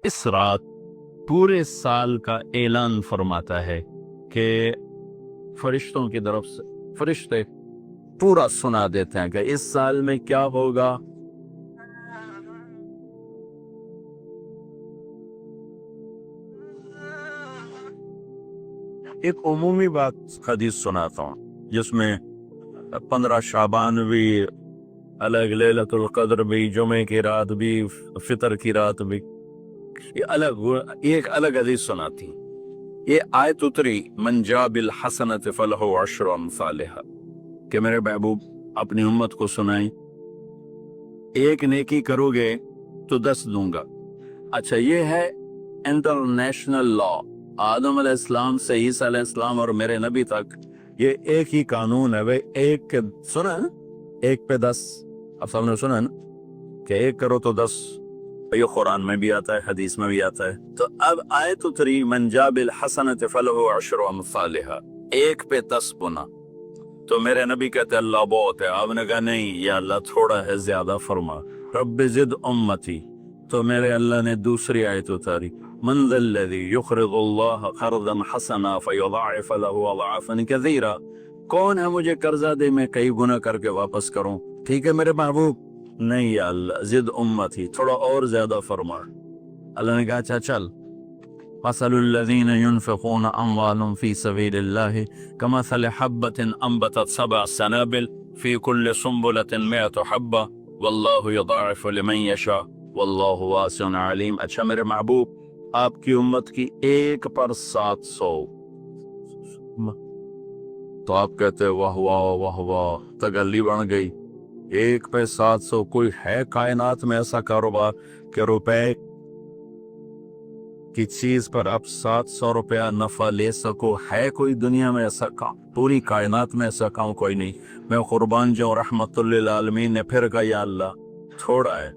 اس رات پورے سال کا اعلان فرماتا ہے کہ فرشتوں کی طرف سے فرشتے پورا سنا دیتے ہیں کہ اس سال میں کیا ہوگا. ایک عمومی بات حدیث سناتا ہوں جس میں 15 شعبان بھی الگ، لیلۃ القدر بھی، جمعے کی رات بھی، فطر کی رات بھی، ایک الگ حدیث سناتی. یہ آیت اتری من جاء بالحسنۃ فلہ عشر امثالھا کہ میرے محبوب اپنی امت کو سنائیں ایک نیکی کرو گے تو 10 دوں گا. اچھا، یہ ہے انٹرنیشنل لا. آدم علیہ السلام سے عیسیٰ علیہ السلام اور میرے نبی تک یہ ایک ہی قانون ہے. ایک سنا ایک پہ 10. اب سب نے سنا نا کہ ایک کرو تو 10. یہ قرآن میں بھی آتا ہے، حدیث میں بھی آتا ہے. تو اب آیت اتری من جاء بالحسنۃ فلہ عشر امثالھا، ایک پہ 10 گنا. تو میرے نبی کہتے اللہ بہت ہے. آپ نے کہا نہیں یا اللہ تھوڑا ہے، زیادہ فرما. رب زد امتی. تو میرے اللہ نے دوسری آیت اتاری من ذا الذی یقرض اللہ قرضا حسنا فیضاعف له اضعافا کثیرا. کون ہے مجھے قرضہ دے میں کئی گنا کر کے واپس کروں؟ ٹھیک ہے میرے محبوب، نہیں یا اللہ زد امتی، تھوڑا اور زیادہ فرما. اللہ نے کہا اچھا چل. مثل الذین ينفقون اموالهم في سبيل الله كمثل حبة انبتت 7 سنابل في كل سنبلة 100 حبة والله يضاعف لمن يشاء واللہ واسع علیم. اچھا میرے محبوب آپ کی امت کی 1 پر 700. تو آپ کہتے واہ واہ واہ واہ، تگلی بن گئی. 1 پہ 700. کوئی ہے کائنات میں ایسا کاروبار کہ روپے کی چیز پر اب 700 روپیہ نفع لے سکو؟ ہے کوئی دنیا میں ایسا کام؟ پوری کائنات میں ایسا کام کوئی نہیں. میں قربان جاؤں، رحمت للعالمین نے پھر کہا یا اللہ تھوڑا ہے،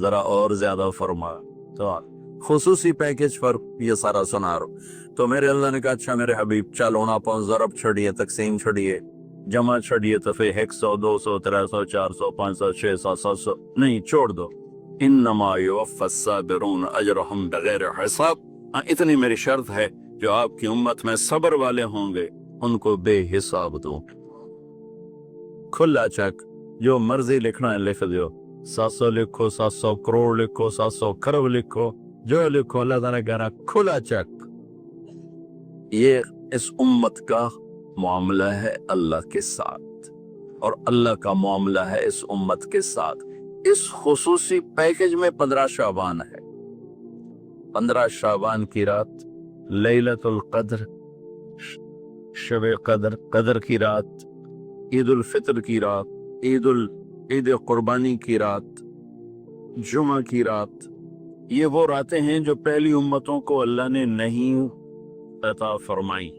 ذرا اور زیادہ فرما. تو خصوصی پیکج پر یہ سارا سنا رہا. تو میرے اللہ نے کہا اچھا میرے حبیب چلو نا پاؤں ضرب چھڑیے، تقسیم چھڑیے، جمع چھڑیے، تو پھر 100 200 300 400 500 600 700 نہیں چھوڑ دو. انما یوفی الصابرون اجرہم بغیر حساب. اتنی میری شرط ہے جو آپ کی امت میں صبر والے ہوں گے ان کو بے حساب دوں. کھلا چیک، جو مرضی لکھنا ہے لکھ دیو. 700 لکھو، 700 کروڑ لکھو، 700 کھرب لکھو، جو لکھو. اللہ تعالیٰ کہہ رہا کھلا چیک. یہ اس امت کا معاملہ ہے اللہ کے ساتھ، اور اللہ کا معاملہ ہے اس امت کے ساتھ. اس خصوصی پیکج میں 15 شعبان ہے. 15 شعبان کی رات لیلۃ القدر، شب قدر، قدر کی رات، عید الفطر کی رات، عید قربانی کی رات، جمعہ کی رات. یہ وہ راتیں ہیں جو پہلی امتوں کو اللہ نے نہیں عطا فرمائی.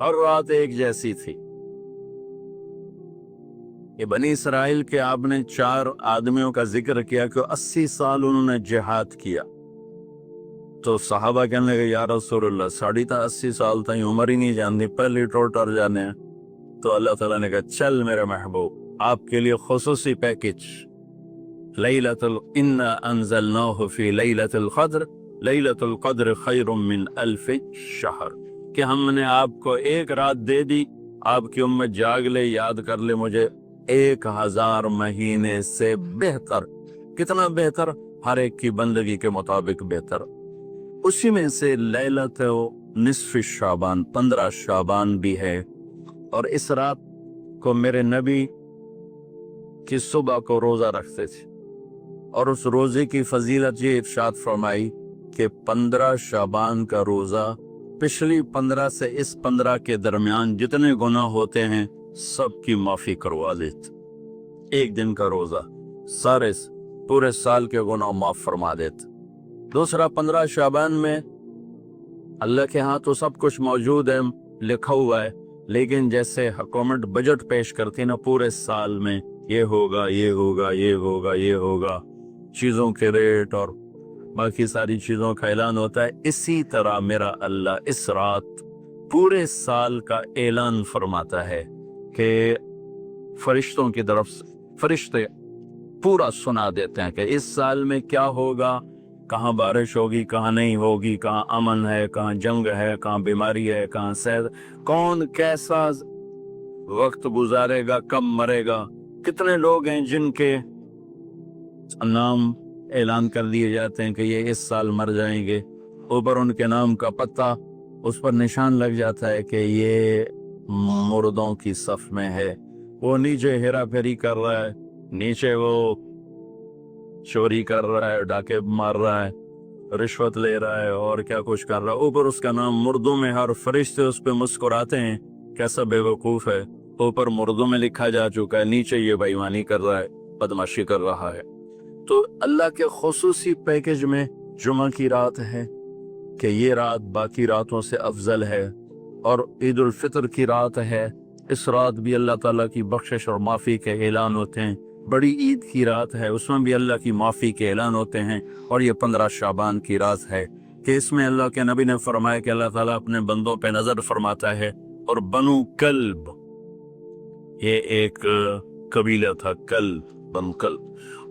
ہر رات ایک جیسی تھی. یہ بنی اسرائیل کے آپ نے 4 آدمیوں کا ذکر کیا کہ 80 سال انہوں نے جہاد کیا. تو صحابہ کہنے لگے یا رسول اللہ 80 سال تھی عمر ہی نہیں جانتی، پہلی ٹر جانے ہیں. تو اللہ تعالیٰ نے کہا چل میرے محبوب آپ کے لیے خصوصی پیکج. انا انزلناہ فی لیلۃ القدر، لیلۃ القدر خیر من 1000 شہر. کہ ہم نے آپ کو ایک رات دے دی، آپ کی امت جاگ لے، یاد کر لے مجھے 1000 مہینے سے بہتر. کتنا بہتر؟ ہر ایک کی بندگی کے مطابق بہتر. اسی میں سے لیلۃ نصف شعبان، 15 شعبان بھی ہے. اور اس رات کو میرے نبی کی صبح کو روزہ رکھتے تھے، اور اس روزے کی فضیلت یہ ارشاد فرمائی کہ 15 شعبان کا روزہ پچھلی 15 سے اس 15 کے درمیان جتنے گناہ ہوتے ہیں سب کی معافی کروا دیتے. ایک دن کا روزہ سارے پورے سال کے گناہ معاف فرما دیتے. دوسرا 15 شعبان میں اللہ کے ہاں تو سب کچھ موجود ہے، لکھا ہوا ہے، لیکن جیسے حکومت بجٹ پیش کرتی نا پورے سال میں یہ ہوگا یہ ہوگا یہ ہوگا یہ ہوگا، چیزوں کے ریٹ اور باقی ساری چیزوں کا اعلان ہوتا ہے، اسی طرح میرا اللہ اس رات پورے سال کا اعلان فرماتا ہے کہ فرشتوں کی طرف سے فرشتے پورا سنا دیتے ہیں کہ اس سال میں کیا ہوگا. کہاں بارش ہوگی کہاں نہیں ہوگی، کہاں امن ہے کہاں جنگ ہے، کہاں بیماری ہے کہاں صحت، کون کیسا وقت گزارے گا، کب مرے گا۔ کتنے لوگ ہیں جن کے نام اعلان کر دیے جاتے ہیں کہ یہ اس سال مر جائیں گے، اوپر ان کے نام کا پتہ اس پر نشان لگ جاتا ہے کہ یہ مردوں کی صف میں ہے۔ وہ نیچے ہیرا پھیری کر رہا ہے، نیچے وہ چوری کر رہا ہے، ڈاکے مار رہا ہے، رشوت لے رہا ہے اور کیا کچھ کر رہا ہے، اوپر اس کا نام مردوں میں، ہر فرشتے اس پہ مسکراتے ہیں، کیسا بے وقوف ہے۔ اوپر مردوں میں لکھا جا چکا ہے، نیچے یہ بے ایمانی کر رہا ہے، بدمعاشی کر رہا ہے۔ تو اللہ کے خصوصی پیکج میں جمعہ کی رات ہے کہ یہ رات باقی راتوں سے افضل ہے، اور عید الفطر کی رات ہے، اس رات بھی اللہ تعالیٰ کی بخشش اور معافی کے اعلان ہوتے ہیں۔ بڑی عید کی رات ہے، اس میں بھی اللہ کی معافی کے اعلان ہوتے ہیں، اور یہ 15 شعبان کی رات ہے کہ اس میں اللہ کے نبی نے فرمایا کہ اللہ تعالیٰ اپنے بندوں پہ نظر فرماتا ہے۔ اور بنو کلب، یہ ایک قبیلہ تھا، بنو کلب،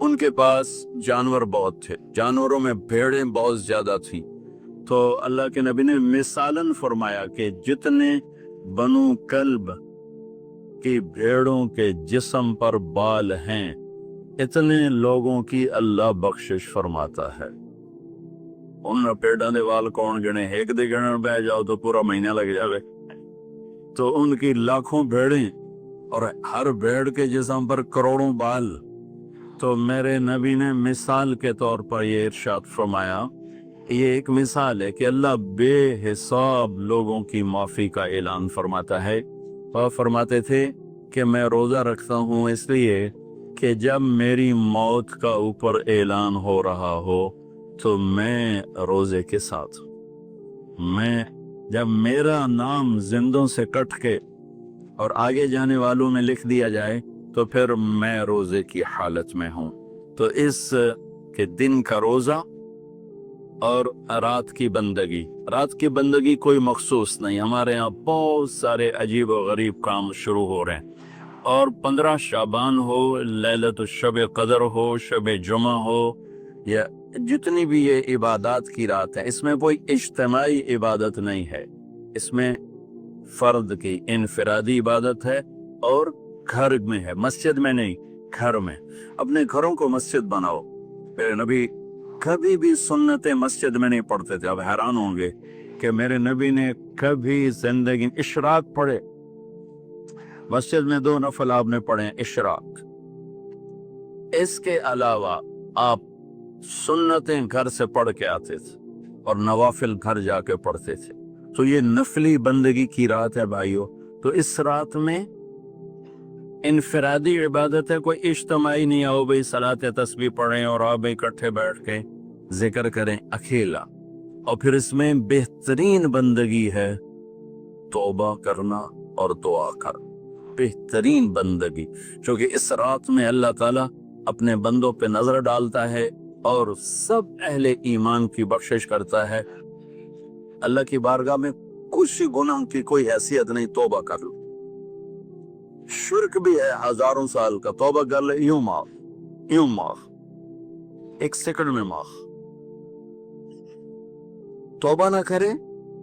ان کے پاس جانور بہت تھے، جانوروں میں بھیڑیں بہت زیادہ تھیں۔ تو اللہ کے نبی نے مثالاً فرمایا کہ جتنے بنو کلب کی بھیڑوں کے جسم پر بال ہیں، اتنے لوگوں کی اللہ بخشش فرماتا ہے۔ ان پیڑوں دے وال کون گنے، ایک دے گنن بہ جاؤ تو پورا مہینہ لگ جاوے، تو ان کی لاکھوں بھیڑیں اور ہر بھیڑ کے جسم پر کروڑوں بال۔ تو میرے نبی نے مثال کے طور پر یہ ارشاد فرمایا، یہ ایک مثال ہے کہ اللہ بے حساب لوگوں کی معافی کا اعلان فرماتا ہے، اور فرماتے تھے کہ میں روزہ رکھتا ہوں اس لیے کہ جب میری موت کا اوپر اعلان ہو رہا ہو تو میں روزے کے ساتھ، میں جب میرا نام زندوں سے کٹ کے اور آگے جانے والوں میں لکھ دیا جائے تو پھر میں روزے کی حالت میں ہوں۔ تو اس کے دن کا روزہ اور رات کی بندگی، رات کی بندگی کوئی مخصوص نہیں، ہمارے ہاں بہت سارے عجیب و غریب کام شروع ہو رہے ہیں، اور 15 شعبان ہو، لیلۃ الشب قدر ہو، شب جمعہ ہو، یا جتنی بھی یہ عبادات کی رات ہے، اس میں کوئی اجتماعی عبادت نہیں ہے، اس میں فرد کی انفرادی عبادت ہے، اور گھر میں ہے، مسجد میں نہیں، گھر میں۔ اپنے گھروں کو مسجد بناؤ۔ میرے نبی کبھی بھی سنت مسجد میں نہیں پڑھتے تھے۔ اب حیران ہوں گے کہ میرے نبی نے کبھی زندگی اشراق پڑھے، مسجد میں 2 نفل آپ نے پڑھے اشراق، اس کے علاوہ آپ سنتیں گھر سے پڑھ کے آتے تھے اور نوافل گھر جا کے پڑھتے تھے۔ تو یہ نفلی بندگی کی رات ہے بھائیو۔ تو اس رات میں انفرادی عبادت ہے، کوئی اجتماعی نہیں، آؤ بھائی صلاۃ تسبیح پڑھیں اور آپ اکٹھے بیٹھ کے ذکر کریں، اکیلا۔ اور پھر اس میں بہترین بندگی ہے توبہ کرنا اور دعا کرنا، بہترین بندگی، کیونکہ اس رات میں اللہ تعالیٰ اپنے بندوں پہ نظر ڈالتا ہے اور سب اہل ایمان کی بخشش کرتا ہے۔ اللہ کی بارگاہ میں کچھ گناہ کی کوئی حیثیت نہیں، توبہ کر لو، شرک بھی ہے 1000 سال کا، توبہ کر لے، یوں معاف، 1 سیکنڈ میں معاف۔ توبہ نہ کرے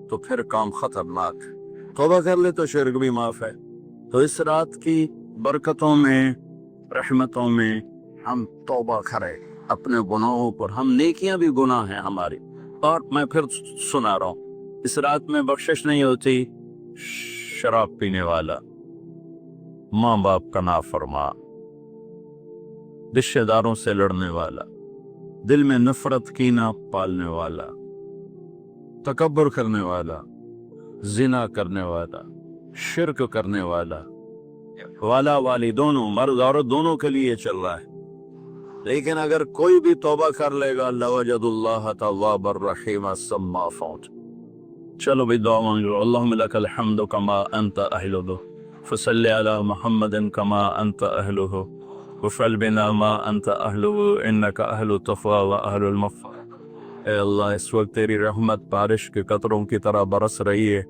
تو پھر کام خطرناک، توبہ کر لے تو شرک بھی معاف ہے۔ تو اس رات کی برکتوں میں، رحمتوں میں ہم توبہ کریں اپنے گناہوں پر، ہم نیکیاں بھی گناہ ہیں ہماری۔ اور میں پھر سنا رہا ہوں، اس رات میں بخشش نہیں ہوتی شراب پینے والا، ماں باپ کا نافرمان، رشتہ داروں سے لڑنے والا، دل میں نفرت کینہ پالنے والا، تکبر کرنے والا، زنا کرنے والا، شرک کرنے والا، والا والی دونوں، مرد عورت دونوں کے لیے چل رہا ہے۔ لیکن اگر کوئی بھی توبہ کر لے گا، لوجد اللہ تواب الرحیم سما فوت۔ چلو بھی دعا مانگو، اللہم لک الحمد کما انت اہلہ، فصلی علی محمد کما انت اہلہ، وفعل بنا ما انت اہلہ، انک اہل التقوی و اہل المغفرۃ۔ اے اللہ، اس وقت تیری رحمت بارش کے قطروں کی طرح برس رہی ہے،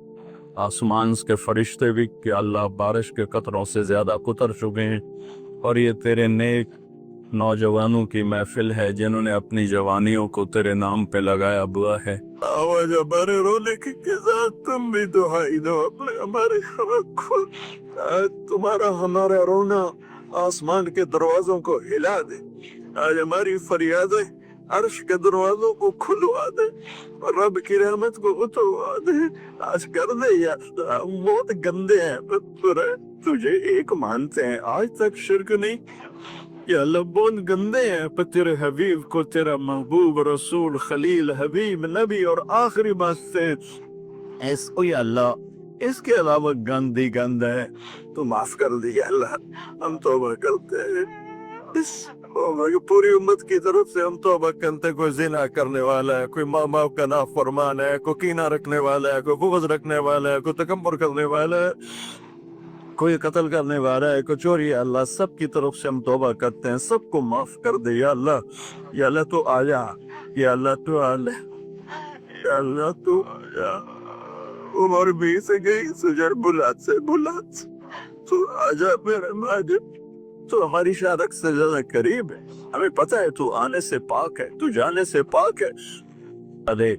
آسمان کے فرشتے بھی کہ اللہ بارش کے قطروں سے زیادہ کتر چکے ہیں، اور یہ تیرے نیک نوجوانوں کی محفل ہے جنہوں نے اپنی جوانیوں کو تیرے نام پہ لگایا ہوا ہے. آواز ہمارے رونے کی ساتھ تم بھی دعائی دو اپنے ہمارے حق کو. آج تمہارا ہمارا رونا آسمان کے دروازوں کو ہلا دے. آج ہماری فریادیں عرش کے دروازوں کو کھلوا دے. رب کی رحمت کو اتروا دے. آج کر دے یا ہم بہت گندے ہیں پر تجھے ایک مانتے ہیں, آج تک شرک نہیں. یا اللہ بہت گندے ہیں پر تیرے حبیب کو تیرا محبوب رسول خلیل حبیب نبی اور آخری مانتے ہیں. اس کو یا اللہ اس کے علاوہ گندی گند ہے تو معاف کر دی یا اللہ. ہم توبہ کرتے ہیں اس پوری امت کی طرف سے. ہم توبہ کرتے, کوئی زنا کرنے والا ہے, کوئی ماں باپ کا نافرمان ہے, کوئی کینہ رکھنے والا ہے, کوئی بغض رکھنے والا ہے, کوئی تکبر کرنے والا ہے, کوئی قتل کرنے والا ہے, کوئی چوری. اللہ سب کی طرف سے ہم توبہ کرتے ہیں, سب کو معاف کر دے یا اللہ. یا اللہ تو آ جا, یا اللہ تو آ لے, یا اللہ تو آ جا. عمر بھی سے گئی سجر بلات سے بلات, تو آ جا میرے ماجد. تو ہماری شارک سے زیادہ قریب ہے, ہمیں پتہ ہے تو آنے سے پاک ہے, تو جانے سے پاک ہے. دے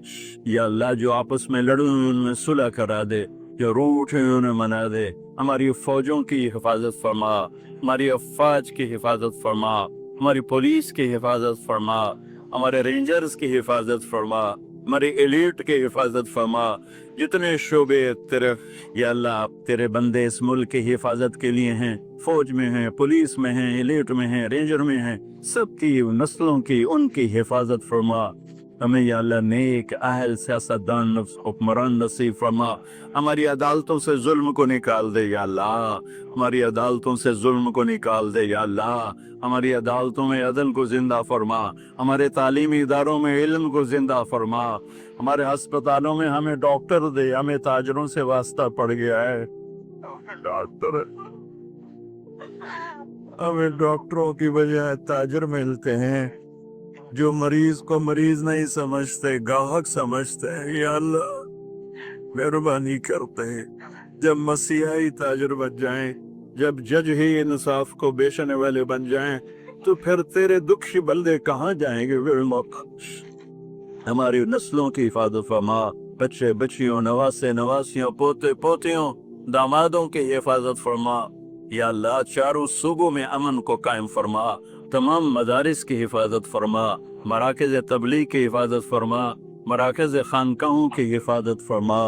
یا اللہ جو آپس میں لڑوں ان میں صلح کرا دے, جو روٹ ہیں انہیں منا دے. ہماری فوجوں کی حفاظت فرما, ہماری افواج کی حفاظت فرما, ہماری پولیس کی حفاظت فرما, ہمارے رینجرز کی حفاظت فرما, ہماری ایلیٹ کی حفاظت فرما. جتنے شعبے تیرے یا اللہ تیرے بندے اس ملک کی حفاظت کے لیے ہیں, فوج میں ہیں, پولیس میں ہیں, ایلیٹ میں ہیں, رینجر میں ہیں, سب کی نسلوں کی ان کی حفاظت فرما. ہمیں یا اللہ نیک اہل سیاستدان حکمران نصیب فرما. ہماری عدالتوں سے ظلم کو نکال دے یا اللہ, ہماری عدالتوں سے ظلم کو نکال دے یا اللہ. ہماری عدالتوں میں عدل کو زندہ فرما, ہمارے تعلیمی اداروں میں علم کو زندہ فرما. ہمارے ہسپتالوں میں ہمیں ڈاکٹر دے, ہمیں تاجروں سے واسطہ پڑ گیا ہے. ہمیں ڈاکٹروں کی بجائے تاجر ملتے ہیں جو مریض کو مریض نہیں سمجھتے, گاہک سمجھتے ہیں. یا اللہ مہربانی کرتے ہیں, جب مسیحی تاجر بن جائیں, جب جج ہی انصاف کو بیچنے والے بن جائیں, تو پھر تیرے دکھی بندے کہاں جائیں گے؟ ہماری نسلوں کی حفاظت فرما, بچے بچیوں, نواسے نواسیوں, پوتے پوتیوں, دامادوں کی حفاظت فرما. یا اللہ چاروں صوبوں میں امن کو قائم فرما, تمام مدارس کی حفاظت فرما, مراکز تبلیغ کی حفاظت فرما, مراکز خانقاہوں کی حفاظت فرما.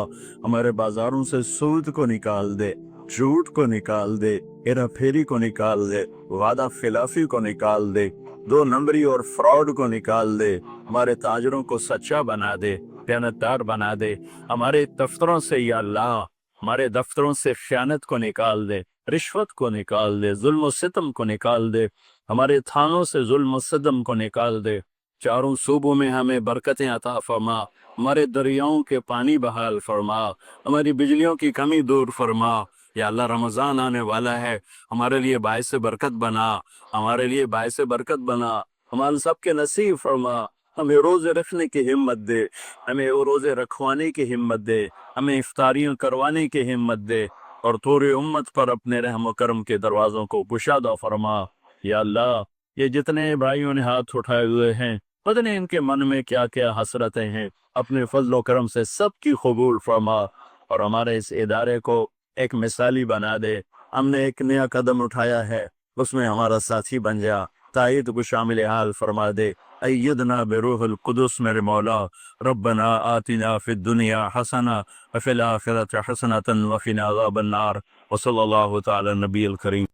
ہمارے بازاروں سے سود کو نکال دے, جھوٹ کو نکال دے, ہیرا پھیری کو نکال دے, وعدہ خلافی کو نکال دے, دو نمبری اور فراڈ کو نکال دے. ہمارے تاجروں کو سچا بنا دے, دیانتدار بنا دے. ہمارے دفتروں سے یا اللہ ہمارے دفتروں سے خیانت کو نکال دے, رشوت کو نکال دے, ظلم و ستم کو نکال دے. ہمارے تھانوں سے ظلم و ستم کو نکال دے. چاروں صوبوں میں ہمیں برکتیں عطا فرما, ہمارے دریاؤں کے پانی بحال فرما, ہماری بجلیوں کی کمی دور فرما. یا اللہ رمضان آنے والا ہے, ہمارے لیے باعث برکت بنا, ہمارے لیے باعث برکت بنا. ہمارے سب کے نصیب فرما. ہمیں روزے رکھنے کی ہمت دے, ہمیں روزے رکھوانے کی ہمت دے, ہمیں افطاریاں کروانے کی ہمت دے, اور تھوڑی امت پر اپنے رحم و کرم کے دروازوں کو گشادہ فرما. یا اللہ یہ جتنے بھائیوں نے ہاتھ اٹھائے ہوئے ہیں, پتہ نہیں ان کے من میں کیا کیا حسرتیں ہیں, اپنے فضل و کرم سے سب کی قبول فرما. اور ہمارے اس ادارے کو ایک مثالی بنا دے. ہم نے ایک نیا قدم اٹھایا ہے, اس میں ہمارا ساتھی بن جا, تائید کو شامل حال فرما دے. ایدنا بروح القدس میرے مولا. ربنا آتنا فی الدنیا حسنہ وفی الآخرۃ حسنۃ وقنا عذاب النار. وصلی اللہ تعالی نبی الکریم.